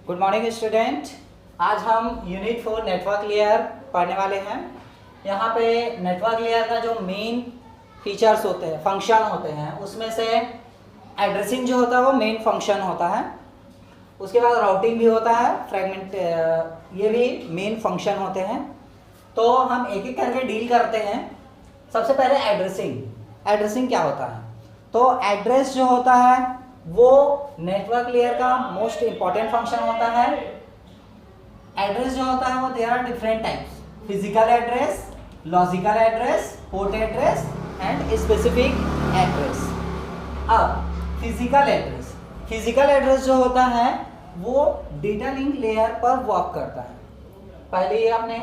Good morning student. आज हम unit 4 network layer पढ़ने वाले हैं। यहाँ पे नेटवर्क लेयर का जो मेन फीचर्स होते हैं, फंक्शन होते हैं, उसमें से एड्रेसिंग जो होता है वो मेन फंक्शन होता है। उसके बाद राउटिंग भी होता है, फ्रेगमेंट, ये भी मेन फंक्शन होते हैं। तो हम एक एक करके डील करते हैं। सबसे पहले एड्रेसिंग। एड्रेसिंग क्या होता है? तो एड्रेस जो होता है वो नेटवर्क लेयर का मोस्ट इंपॉर्टेंट फंक्शन होता है। एड्रेस जो होता है वो there are different types: physical address, logical address, port address and specific address. अब फिजिकल एड्रेस जो होता है वो डेटा लिंक लेयर पर वर्क करता है। पहले ये आपने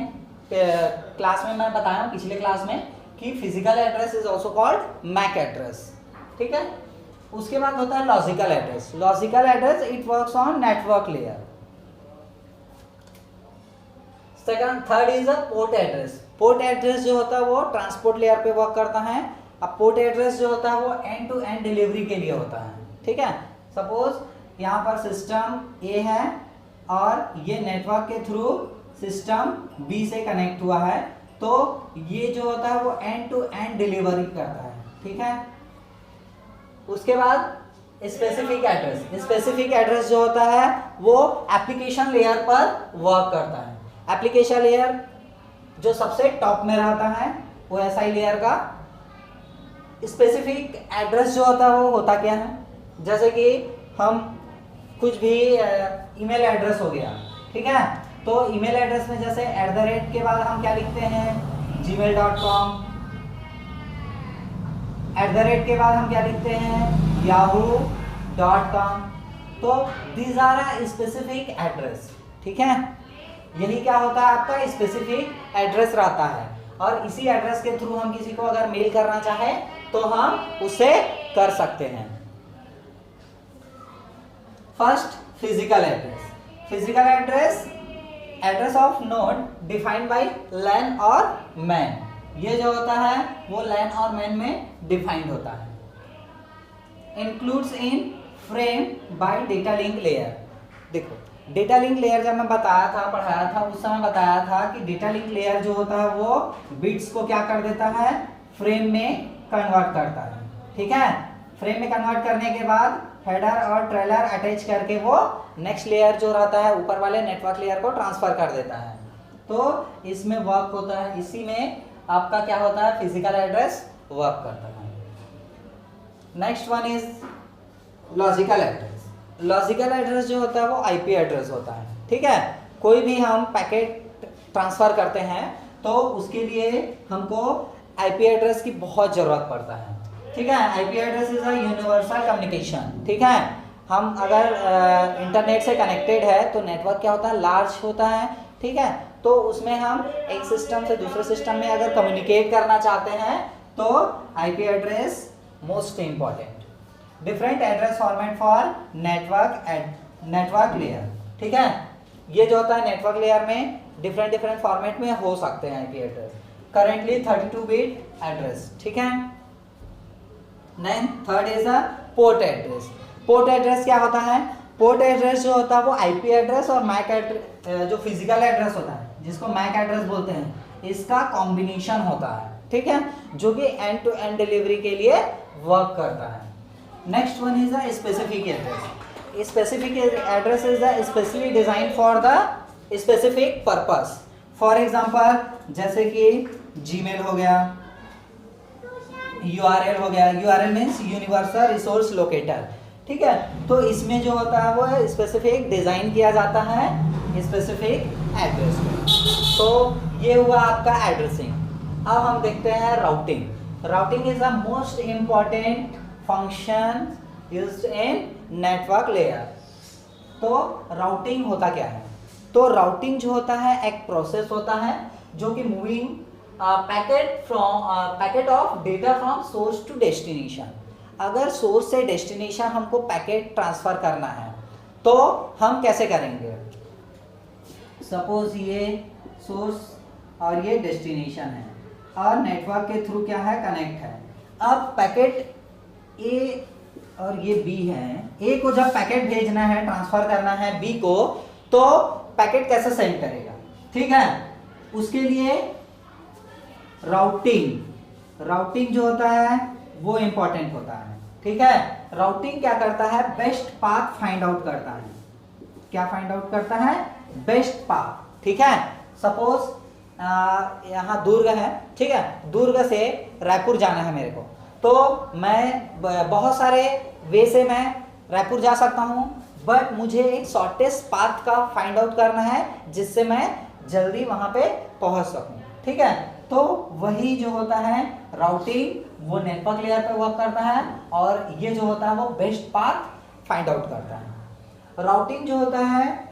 क्लास में मैं बताया, पिछले क्लास में, कि physical address is also called MAC address. ठीक है। उसके बाद होता है logical address. Logical address it works on network layer. Second, third is a port address. Port address जो होता है वो ट्रांसपोर्ट लेयर पे वर्क करता है। अब पोर्ट एड्रेस जो होता है वो एंड टू एंड डिलीवरी के लिए होता है। ठीक है। सपोज यहाँ पर सिस्टम ए है और ये नेटवर्क के थ्रू सिस्टम बी से कनेक्ट हुआ है, तो ये जो होता है वो एंड टू एंड डिलीवरी करता है। ठीक है। उसके बाद स्पेसिफिक एड्रेस। स्पेसिफिक एड्रेस जो होता है वो एप्लीकेशन लेयर पर वर्क करता है। एप्लीकेशन लेयर जो सबसे टॉप में रहता है वो एसआई लेयर का। स्पेसिफिक एड्रेस जो होता है वो होता क्या है? जैसे कि हम कुछ भी ईमेल एड्रेस हो गया, ठीक है, तो ईमेल एड्रेस में जैसे @ के बाद हम क्या लिखते हैं? gmail.com। @ के बाद हम क्या लिखते हैं? yahoo.com। तो these are a specific address. ठीक है। यही क्या होता है? आपका स्पेसिफिक एड्रेस रहता है और इसी एड्रेस के थ्रू हम किसी को अगर मेल करना चाहे तो हम उसे कर सकते हैं। First, physical address. Physical address of node defined by LAN और मैन। ये जो होता है वो लैन और मैन में डिफाइंड होता है। Includes in frame by data link layer. देखो, डेटा लिंक लेयर जब मैं बताया था, पढ़ाया था, उस समय बताया था कि डेटा लिंक लेयर जो होता है वो बिट्स को क्या कर देता है? फ्रेम में कन्वर्ट करता है। ठीक है। फ्रेम में कन्वर्ट करने के बाद हेडर और ट्रेलर अटैच करके वो नेक्स्ट लेयर जो रहता है ऊपर वाले नेटवर्क लेयर को ट्रांसफर कर देता है। तो इसमें वर्क होता है, इसी में आपका क्या होता है? फिजिकल एड्रेस वर्क करता है। Next one is logical address. Logical address जो होता है वो आईपी एड्रेस होता है। ठीक है। कोई भी हम पैकेट ट्रांसफर करते हैं तो उसके लिए हमको आईपी एड्रेस की बहुत जरूरत पड़ता है। ठीक है। IP address is a universal communication. ठीक है। हम अगर इंटरनेट से कनेक्टेड है तो नेटवर्क क्या होता है? लार्ज होता है। ठीक है। तो उसमें हम एक सिस्टम से दूसरे सिस्टम में अगर कम्युनिकेट करना चाहते हैं तो IP address most important. Different address format for network layer. ठीक है। ये जो होता है नेटवर्क लेयर में डिफरेंट फॉर्मेट में हो सकते हैं IP address. Currently 32 bit address. ठीक है। Third is a port address. Port address क्या होता है? पोर्ट एड्रेस जो होता है वो आईपी एड्रेस और मैक एड्रेस, जो फिजिकल एड्रेस होता है जिसको मैक एड्रेस बोलते हैं, इसका कॉम्बिनेशन होता है। ठीक है। जो कि एंड टू एंड डिलीवरी के लिए वर्क करता है। Next one is a specific address. Specific address is the specially design for the specific purpose. For example, जैसे कि जीमेल हो गया, यूआरएल हो गया। URL means universal resource locator. ठीक है। तो इसमें जो होता है वो स्पेसिफिक डिजाइन किया जाता है स्पेसिफिक एड्रेस में। तो ये हुआ आपका एड्रेसिंग। अब हम देखते हैं routing. Routing is the most important function used in network layer. तो राउटिंग होता क्या है? तो राउटिंग जो होता है एक प्रोसेस होता है जो कि moving packet of data from source to destination. अगर सोर्स से डेस्टिनेशन हमको पैकेट ट्रांसफर करना है तो हम कैसे करेंगे? सपोज ये सोर्स और ये डेस्टिनेशन है और नेटवर्क के थ्रू क्या है? कनेक्ट है। अब पैकेट ए और ये बी है। ए को जब पैकेट भेजना है, ट्रांसफर करना है बी को, तो पैकेट कैसे सेंड करेगा, ठीक है। उसके लिए राउटिंग जो होता है वो इंपॉर्टेंट होता है, ठीक है। राउटिंग क्या करता है, बेस्ट पाथ फाइंड आउट करता है। क्या फाइंड आउट करता है, बेस्ट पाथ, ठीक है। सपोज यहाँ दुर्ग है, ठीक है, दुर्ग से रायपुर जाना है मेरे को, तो मैं बहुत सारे वे से मैं रायपुर जा सकता हूँ, बट मुझे एक शॉर्टेस्ट पाथ का फाइंड आउट करना है जिससे मैं जल्दी वहां पे पहुंच सकूं, ठीक है। तो वही जो होता है राउटिंग, वो नेटवर्क लेयर पे वर्क करता है, और ये जो होता है वो बेस्ट पाथ फाइंड आउट करता है। राउटिंग जो होता है,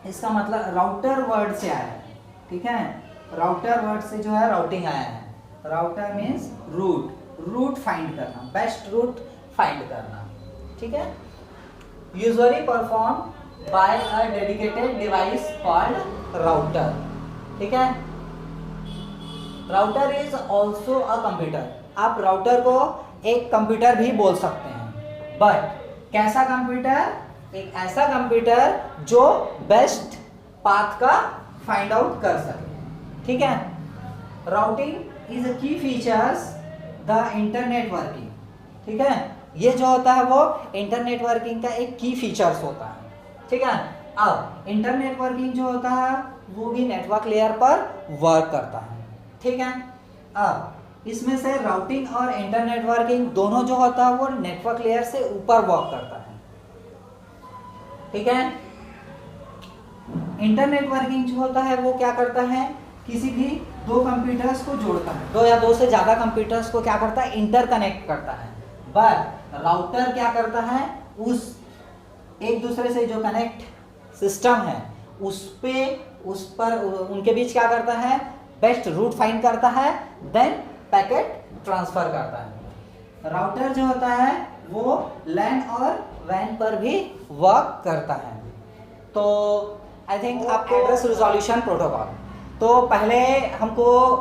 इसका मतलब राउटर वर्ड से आया है, ठीक है। राउटर वर्ड से जो है राउटिंग आया है। राउटर मीन्स रूट फाइंड करना, बेस्ट रूट फाइंड करना, ठीक है। Usually perform by a dedicated device called router, ठीक है। Router is also a computer. आप राउटर को एक कंप्यूटर भी बोल सकते हैं, बट कैसा कंप्यूटर, एक ऐसा कंप्यूटर जो बेस्ट पाथ का फाइंड आउट कर सके, ठीक है। राउटिंग इज अ की फीचर्स द इंटरनेट वर्किंग, ठीक है। ये जो होता है वो इंटरनेट वर्किंग का एक की फीचर्स होता है, ठीक है। अब इंटरनेट वर्किंग जो होता है वो भी नेटवर्क लेयर पर वर्क करता है, ठीक है। अब इसमें से राउटिंग और इंटरनेट वर्किंग दोनों जो होता है वो नेटवर्क लेयर से ऊपर वर्क करता है, ठीक है। इंटरनेट वर्किंग जो होता है वो क्या करता है, किसी भी दो कंप्यूटर्स को जोड़ता है, दो या दो से ज्यादा कंप्यूटर्स को क्या करता है, इंटरकनेक्ट करता है। बट राउटर क्या करता है, उस एक दूसरे से जो कनेक्ट सिस्टम है उस पर उनके बीच क्या करता है, बेस्ट रूट फाइंड करता है, देन पैकेट ट्रांसफर करता है। राउटर जो होता है वो लैन और वैन पर भी वर्क करता है। तो आई थिंक आपको एड्रेस रिजोल्यूशन प्रोटोकॉल, तो पहले हमको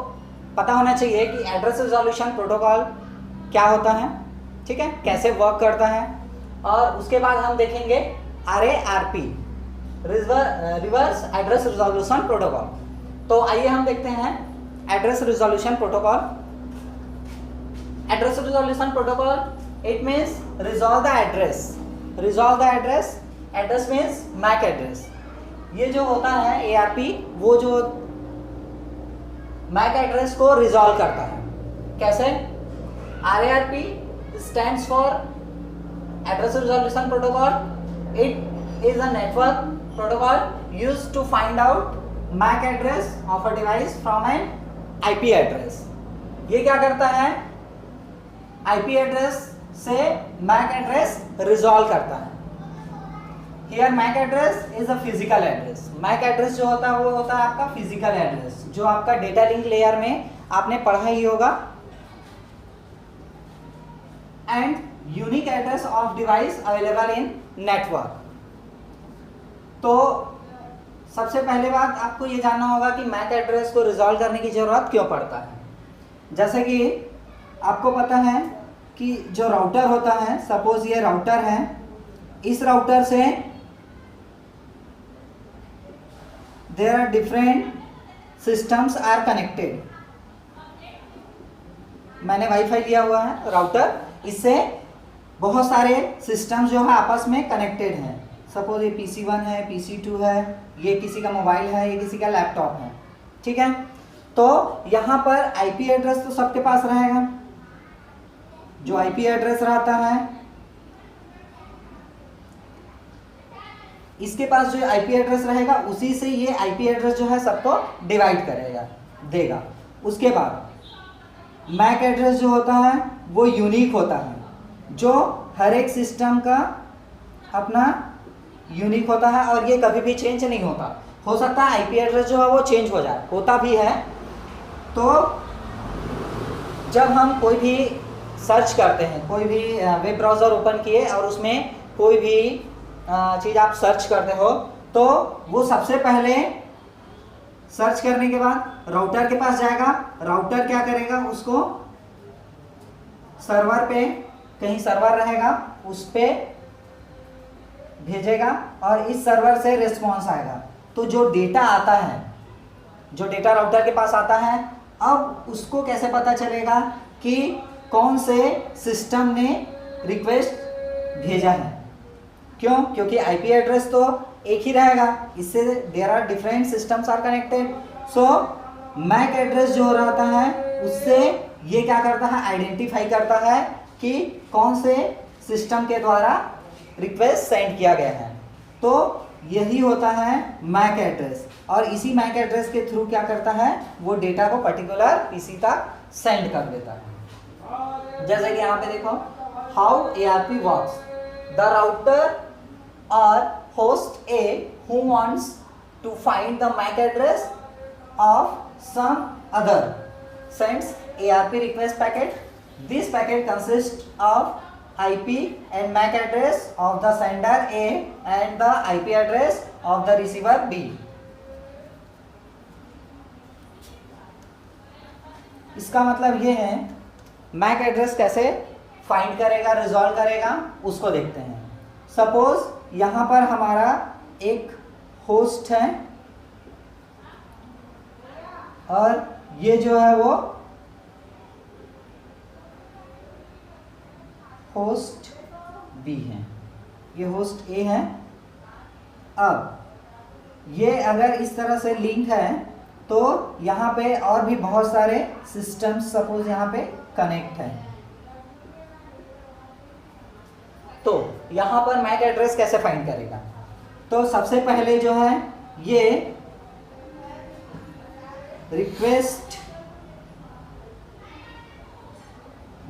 पता होना चाहिए कि एड्रेस रिजोल्यूशन प्रोटोकॉल क्या होता है, ठीक है, कैसे वर्क करता है। और उसके बाद हम देखेंगे RARP, reverse address resolution protocol. तो आइए हम देखते हैं address resolution protocol. Address resolution protocol it means resolve the address. Address means MAC address. ये जो होता है ARP, वो जो मैक एड्रेस को रिजॉल्व करता है। कैसे? RARP stands for Address Resolution Protocol. It is a network protocol used to find out MAC address of a device from an IP address. ये क्या करता है, IP address से MAC address resolve करता है। Here MAC address is a physical address. MAC address जो होता है वो होता है आपका physical address, जो आपका डेटा लिंक लेयर में आपने पढ़ा ही होगा। And unique address of device available in network. तो सबसे पहले बात आपको ये जानना होगा कि मैक एड्रेस को रिजॉल्व करने की जरूरत क्यों पड़ता है। जैसे कि आपको पता है कि जो राउटर होता है, सपोज ये राउटर है, इस राउटर से there are different systems are connected. मैंने वाईफाई लिया हुआ है राउटर, इससे बहुत सारे सिस्टम जो है आपस में कनेक्टेड हैं। सपोज ये PC1 है, PC2 है, ये किसी का मोबाइल है, ये किसी का लैपटॉप है, ठीक है। तो यहाँ पर IP एड्रेस तो सबके पास रहेगा। जो IP एड्रेस रहता है, इसके पास जो IP एड्रेस रहेगा उसी से ये IP एड्रेस जो है सबको डिवाइड करेगा, देगा। उसके बाद मैक एड्रेस जो होता है वो यूनिक होता है, जो हर एक सिस्टम का अपना यूनिक होता है और ये कभी भी चेंज नहीं होता। हो सकता है IP एड्रेस जो है वो चेंज हो जाए, होता भी है। तो जब हम कोई भी सर्च करते हैं, कोई भी वेब ब्राउज़र ओपन किए और उसमें कोई भी चीज़ आप सर्च करते हो, तो वो सबसे पहले सर्च करने के बाद राउटर के पास जाएगा। राउटर क्या करेगा, उसको सर्वर पे, कहीं सर्वर रहेगा, उस पे भेजेगा और इस सर्वर से रिस्पॉन्स आएगा। तो जो डेटा आता है, जो डेटा राउटर के पास आता है, अब उसको कैसे पता चलेगा कि कौन से सिस्टम ने रिक्वेस्ट भेजा है? क्यों? क्योंकि आईपी एड्रेस तो एक ही रहेगा, इससे there are different systems are connected. So MAC address जो रहता है उससे ये क्या करता है, आइडेंटिफाई करता है कि कौन से सिस्टम के द्वारा रिक्वेस्ट सेंड किया गया है। तो यही होता है मैक एड्रेस, और इसी मैक एड्रेस के थ्रू क्या करता है, वो डेटा को पर्टिकुलर पीसी तक सेंड कर देता है। जैसे कि यहाँ पे देखो, how ARP works, the router और host A who wants to find the MAC address of some other sends ARP request packet. This packet consists of IP and MAC address of the sender A and the IP address of the receiver B. इसका मतलब ये है MAC address कैसे find करेगा, resolve करेगा, उसको देखते हैं। सपोज यहाँ पर हमारा एक होस्ट है और ये जो है वो होस्ट बी है, ये होस्ट ए है। अब ये अगर इस तरह से लिंक है तो यहाँ पे और भी बहुत सारे सिस्टम्स सपोज यहाँ पे कनेक्ट है। तो यहाँ पर मैक एड्रेस कैसे फाइंड करेगा? तो सबसे पहले जो है ये रिक्वेस्ट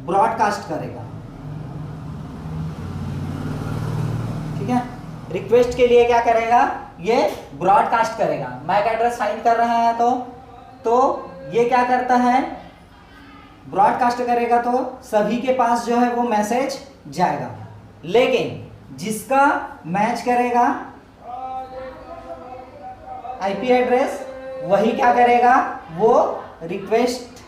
ब्रॉडकास्ट करेगा, ठीक है। रिक्वेस्ट के लिए क्या करेगा, ये ब्रॉडकास्ट करेगा। मैक एड्रेस फाइंड कर रहे हैं तो ये क्या करता है, ब्रॉडकास्ट करेगा, तो सभी के पास जो है वो मैसेज जाएगा। लेकिन जिसका मैच करेगा आईपी एड्रेस, वही क्या करेगा, वो रिक्वेस्ट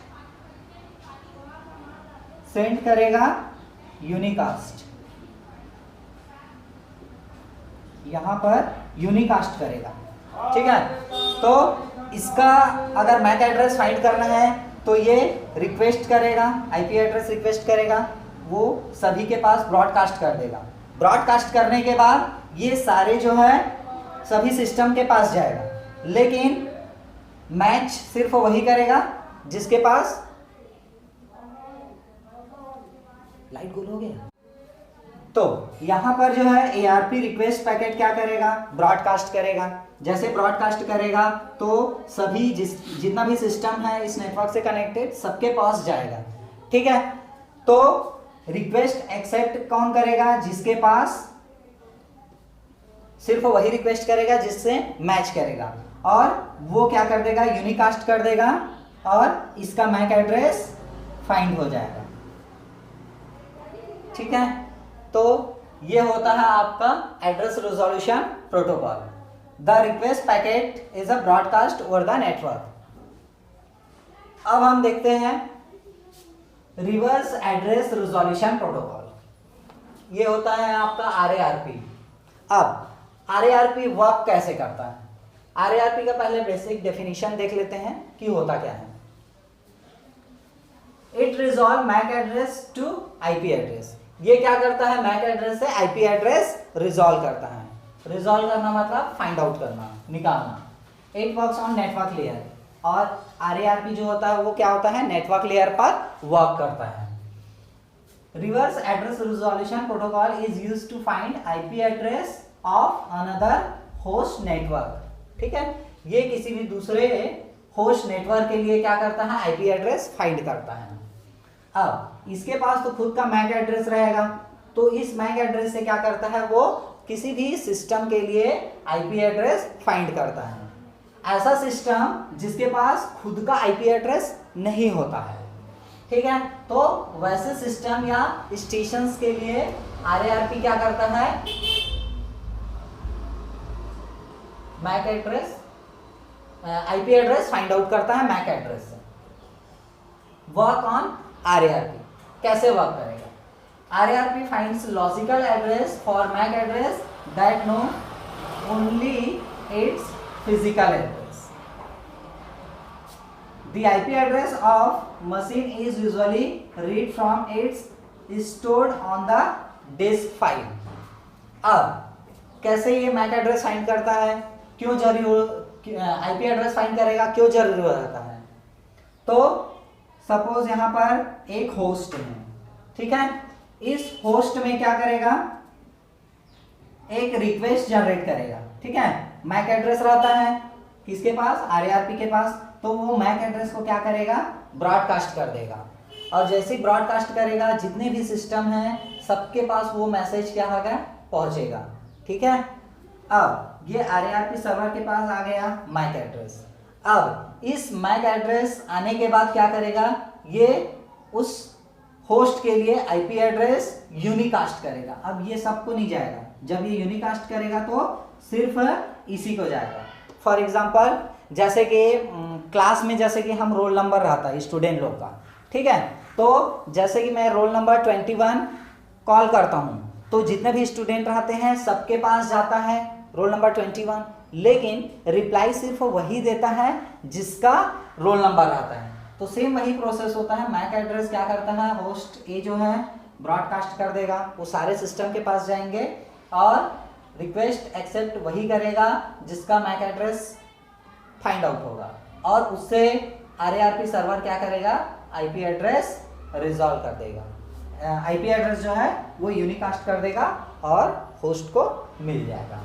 सेंड करेगा यूनिकास्ट, यहां पर यूनिकास्ट करेगा, ठीक है। तो इसका अगर मैक एड्रेस फाइंड करना है तो ये रिक्वेस्ट करेगा, आईपी एड्रेस रिक्वेस्ट करेगा, वो सभी के पास ब्रॉडकास्ट कर देगा। ब्रॉडकास्ट करने के बाद ये सारे जो है सभी सिस्टम के पास जाएगा, लेकिन मैच सिर्फ वही करेगा जिसके पास लाइट गोल हो गया। तो यहां पर जो है ARP रिक्वेस्ट पैकेट क्या करेगा, ब्रॉडकास्ट करेगा। जैसे ब्रॉडकास्ट करेगा तो सभी जितना भी सिस्टम है इस नेटवर्क से कनेक्टेड सबके पास जाएगा, ठीक है। तो रिक्वेस्ट एक्सेप्ट कौन करेगा, जिसके पास सिर्फ वही रिक्वेस्ट करेगा जिससे मैच करेगा, और वो क्या कर देगा, यूनिकास्ट कर देगा और इसका मैक एड्रेस फाइंड हो जाएगा, ठीक है। तो ये होता है आपका address resolution protocol. The request packet is a broadcast over the network. अब हम देखते हैं रिवर्स एड्रेस रिजोल्यूशन प्रोटोकॉल। ये होता है आपका RARP। अब RARP वर्क कैसे करता है, RARP का पहले बेसिक डेफिनेशन देख लेते हैं कि होता क्या है। It resolve MAC address to IP address. ये क्या करता है, मैक एड्रेस से IP एड्रेस रिजॉल्व करता है। रिजॉल्व करना मतलब फाइंड आउट करना, निकालना। It works on network layer, और RARP जो होता है वो क्या होता है, नेटवर्क लेयर पर वर्क करता है। Reverse address resolution protocol is used to find IP address of another host network, ठीक है। ये किसी भी दूसरे होस्ट नेटवर्क के लिए क्या करता है, IP एड्रेस फाइंड करता है। अब इसके पास तो खुद का मैक एड्रेस रहेगा, तो इस मैक एड्रेस से क्या करता है, वो किसी भी सिस्टम के लिए IP एड्रेस फाइंड करता है। ऐसा सिस्टम जिसके पास खुद का IP एड्रेस नहीं होता है, ठीक है। तो वैसे सिस्टम या स्टेशंस के लिए RARP क्या करता है, MAC address IP address find out करता है मैक एड्रेस से। वर्क ऑन RARP कैसे वर्क करेगा, RARP finds logical address for MAC address that know only its physical address. The IP address of machine is usually read from its stored on the disk file. अब कैसे ये Mac address find करता है, क्यों जरूरी हो, IP address find करेगा, क्यों जरूरी हो जाता है? तो सपोज यहां पर एक होस्ट है, ठीक है, इस होस्ट में क्या करेगा, एक रिक्वेस्ट जनरेट करेगा, ठीक है, मैक एड्रेस रहता है किसके पास, आरएआरपी के पास, तो वो मैक एड्रेस को क्या करेगा, ब्रॉडकास्ट कर देगा, और जैसे ही ब्रॉडकास्ट करेगा जितने भी सिस्टम हैं सबके पास वो मैसेज क्या होगा, पहुंचेगा, ठीक है। अब ये आरएआरपी सर्वर के पास आ गया मैक एड्रेस। अब इस मैक एड्रेस आने के बाद क्या करेगा, ये उस होस्ट के लिए आईपी एड्रेस यूनिकास्ट करेगा। अब ये सबको नहीं जाएगा, जब ये यूनिकास्ट करेगा तो सिर्फ इसी को जाएगा। फॉर एग्जांपल जैसे कि क्लास में जैसे कि हम रोल नंबर रहता है स्टूडेंट लोग का, ठीक है, तो जैसे कि मैं रोल नंबर 21 कॉल करता हूँ तो जितने भी स्टूडेंट रहते हैं सबके पास जाता है रोल नंबर 21, लेकिन रिप्लाई सिर्फ वही देता है जिसका रोल नंबर रहता है। तो सेम वही प्रोसेस होता है, मैक एड्रेस क्या करता है, होस्ट ए जो है ब्रॉडकास्ट कर देगा, वो सारे सिस्टम के पास जाएंगे और रिक्वेस्ट एक्सेप्ट वही करेगा जिसका मैक एड्रेस फाइंड आउट होगा, और उससे आरएआरपी सर्वर क्या करेगा, आईपी एड्रेस रिजॉल्व कर देगा, आईपी एड्रेस जो है वो यूनिकास्ट कर देगा और होस्ट को मिल जाएगा।